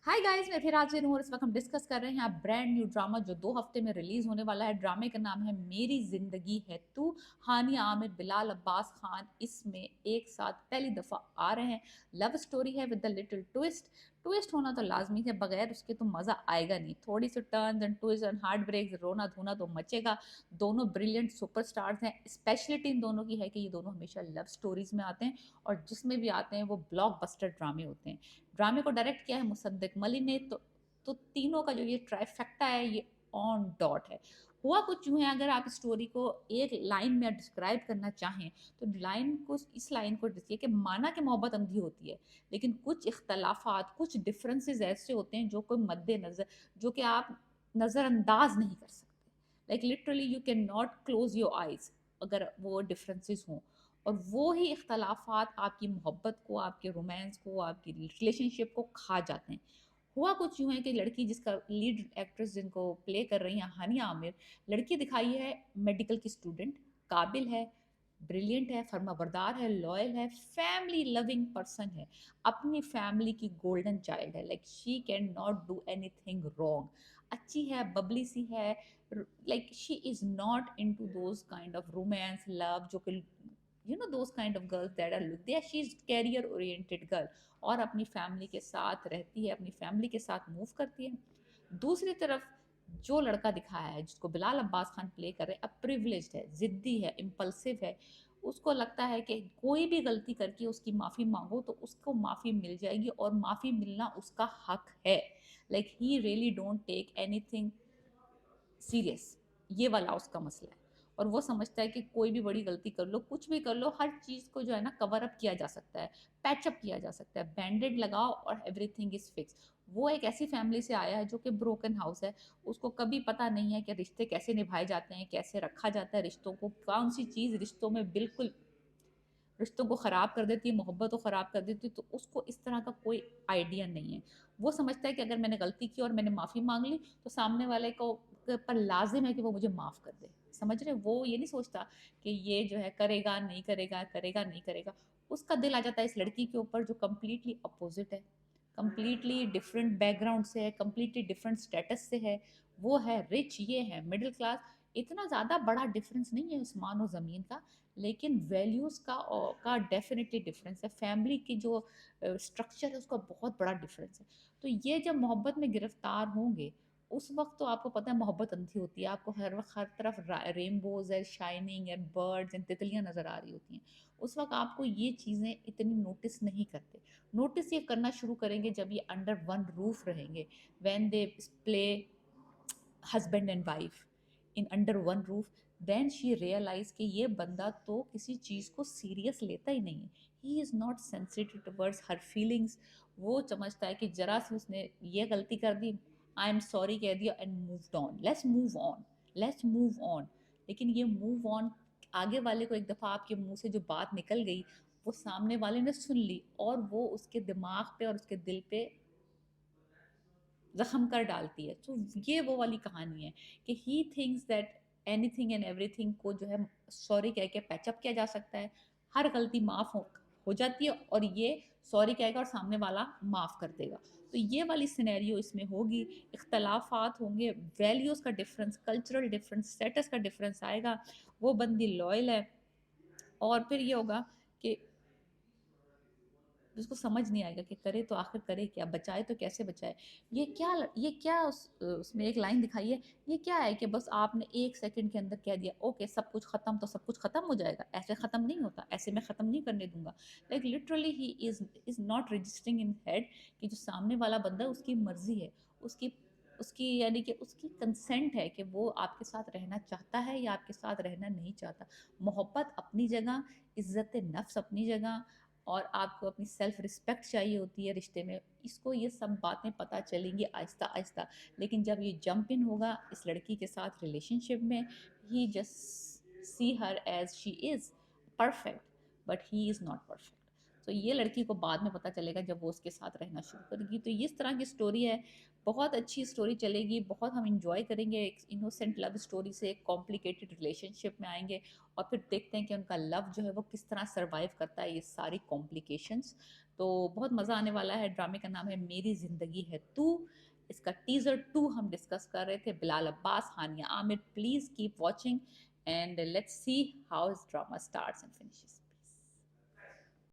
Hi guys, मैं फिर हाजिर हूँ और इस वक्त हम डिस्कस कर रहे हैं ब्रांड न्यू ड्रामा जो 2 हफ्ते में रिलीज होने वाला है। ड्रामे का नाम है मेरी जिंदगी है तू। हानिया आमिर, बिलाल अब्बास खान इसमें एक साथ पहली दफा आ रहे हैं। लव स्टोरी है with the little twist. Twist होना तो लाजमी है, बगैर उसके तो मजा आएगा नहीं। थोड़ी सी turns and twist and heartbreaks, रोना धोना तो मचेगा। दोनों ब्रिलियंट सुपरस्टार्स हैं। स्पेशलिटी इन दोनों की है कि ये दोनों हमेशा लव स्टोरीज में आते हैं और जिसमें भी आते हैं वो ब्लॉकबस्टर ड्रामे होते हैं। ड्रामे को डायरेक्ट किया है मुसद्दिक मली ने। तो तीनों का जो ये ट्राइफेक्टा है ये ऑन डॉट है। हुआ कुछ यूं है, अगर आप स्टोरी को एक लाइन में डिस्क्राइब करना चाहें तो लाइन को इस लाइन को देखिए कि माना कि मोहब्बत अंधी होती है, लेकिन कुछ इख्तलाफात, कुछ डिफरेंसेस ऐसे होते हैं जो कोई मद्देनजर, जो कि आप नज़रअंदाज नहीं कर सकते। Like literally you can not close your eyes अगर वो डिफरेंसेस हों। और वो ही इख्तलाफात आपकी मोहब्बत को, आपके रोमांस को, आपकी रिलेशनशिप को खा जाते हैं। हुआ कुछ यूं है कि लड़की, जिसका लीड एक्ट्रेस जिनको प्ले कर रही हैं हानिया आमिर, लड़की दिखाई है मेडिकल की स्टूडेंट, काबिल है, ब्रिलियंट है, फर्माबरदार है, लॉयल है, फैमिली लविंग पर्सन है, अपनी फैमिली की गोल्डन चाइल्ड है। Like she can not do anything wrong. अच्छी है, बबली सी है। Like she is not into those kind of romance love, जो कि those kind of girls that are look there, she's career oriented girl और अपनी family के साथ रहती है, अपनी फैमिली के साथ मूव करती है। दूसरी तरफ जो लड़का दिखाया है जिसको बिलाल अब्बास खान प्ले कर रहे हैं, अब प्रिविलेज्ड है, जिद्दी है, इम्पल्सिव है। उसको लगता है कि कोई भी गलती करके उसकी माफ़ी मांगो तो उसको माफ़ी मिल जाएगी और माफ़ी मिलना उसका हक है। Like he really don't take anything serious. ये वाला उसका मसला है। और वो समझता है कि कोई भी बड़ी गलती कर लो, कुछ भी कर लो, हर चीज़ को जो है ना कवर अप किया जा सकता है, पैचअप किया जा सकता है, बैंडेड लगाओ और एवरीथिंग इज फिक्स। वो एक ऐसी फैमिली से आया है जो कि ब्रोकन हाउस है। उसको कभी पता नहीं है कि रिश्ते कैसे निभाए जाते हैं, कैसे रखा जाता है रिश्तों को, कौन सी चीज़ रिश्तों में बिल्कुल रिश्तों को ख़राब कर देती है, मोहब्बत को ख़राब कर देती है। तो उसको इस तरह का कोई आइडिया नहीं है। वो समझता है कि अगर मैंने गलती की और मैंने माफ़ी मांग ली तो सामने वाले को पर लाजिम है कि वो मुझे माफ़ कर दे। समझ रहे, वो ये नहीं सोचता कि ये जो है करेगा नहीं करेगा, करेगा नहीं करेगा। उसका दिल आ जाता है इस लड़की के ऊपर जो कम्प्लीटली अपोजिट है, कम्प्लीटली डिफरेंट बैकग्राउंड से है, कम्प्लीटली डिफरेंट स्टेटस से है। वो है रिच, ये है मिडिल क्लास। इतना ज़्यादा बड़ा डिफरेंस नहीं है आसमान और ज़मीन का, लेकिन वैल्यूज़ का डेफिनेटली डिफरेंस है। फैमिली की जो स्ट्रक्चर है उसका बहुत बड़ा डिफरेंस है। तो ये जब मोहब्बत में गिरफ्तार होंगे उस वक्त तो आपको पता है मोहब्बत अंधी होती है। आपको हर वक्त हर तरफ रेनबोज है, शाइनिंग एंड बर्ड्स एंड तितलियां नज़र आ रही होती हैं। उस वक्त आपको ये चीज़ें इतनी नोटिस नहीं करते। नोटिस ये करना शुरू करेंगे जब ये अंडर वन रूफ रहेंगे, when they play husband and wife in under one roof. Then she realise कि ये बंदा तो किसी चीज़ को सीरियस लेता ही नहीं है। ही is not sensitive towards her feelings. वो समझता है कि जरा सी उसने ये गलती कर दी, आई एम सॉरी कह दिया and move on, let's move on, let's move on. लेकिन ये मूव ऑन आगे वाले को, एक दफ़ा आपके मुंह से जो बात निकल गई वो सामने वाले ने सुन ली और वो उसके दिमाग पे और उसके दिल पे ज़ख्म कर डालती है। तो ये वो वाली कहानी है कि he thinks that anything and everything को जो है सॉरी कह के पैचअप किया जा सकता है। हर गलती माफ़ हो जाती है और ये सॉरी कहेगा और सामने वाला माफ़ कर देगा। तो ये वाली सिनेरियो इसमें होगी। इख्तलाफात होंगे, वैल्यूज़ का डिफरेंस, कल्चरल डिफरेंस, स्टेटस का डिफरेंस आएगा। वो बंदी लॉयल है और फिर ये होगा कि जिसको समझ नहीं आएगा कि करे तो आखिर करे क्या, बचाए तो कैसे बचाए। ये क्या उसमें एक लाइन दिखाई है, ये क्या है कि बस आपने 1 सेकंड के अंदर कह दिया ओके सब कुछ ख़त्म, तो सब कुछ ख़त्म हो जाएगा। ऐसे ख़त्म नहीं होता, ऐसे मैं ख़त्म नहीं करने दूंगा। Like literally he is not registering in head कि जो सामने वाला बंदा है उसकी मर्जी है, उसकी उसकी यानी कि उसकी कंसेंट है कि वो आपके साथ रहना चाहता है या आपके साथ रहना नहीं चाहता। मोहब्बत अपनी जगह, इज़्ज़त नफ्स अपनी जगह, और आपको अपनी सेल्फ रिस्पेक्ट चाहिए होती है रिश्ते में। इसको ये सब बातें पता चलेंगी आहिस्ता आहिस्ता। लेकिन जब ये जंप इन होगा इस लड़की के साथ रिलेशनशिप में, he just see her as she is perfect, but he is not perfect. तो ये लड़की को बाद में पता चलेगा जब वो उसके साथ रहना शुरू करेगी। तो इस तरह की स्टोरी है, बहुत अच्छी स्टोरी चलेगी, बहुत हम इंजॉय करेंगे। एक इनोसेंट लव स्टोरी से एक कॉम्प्लिकेटेड रिलेशनशिप में आएंगे और फिर देखते हैं कि उनका लव जो है वो किस तरह सर्वाइव करता है ये सारी कॉम्प्लिकेशंस। तो बहुत मज़ा आने वाला है। ड्रामे का नाम है मेरी ज़िंदगी है तू। इसका टीज़र 2 हम डिस्कस कर रहे थे, Bilal Abbas, Hania Aamir. Please keep watching and let's see how this drama starts and finishes.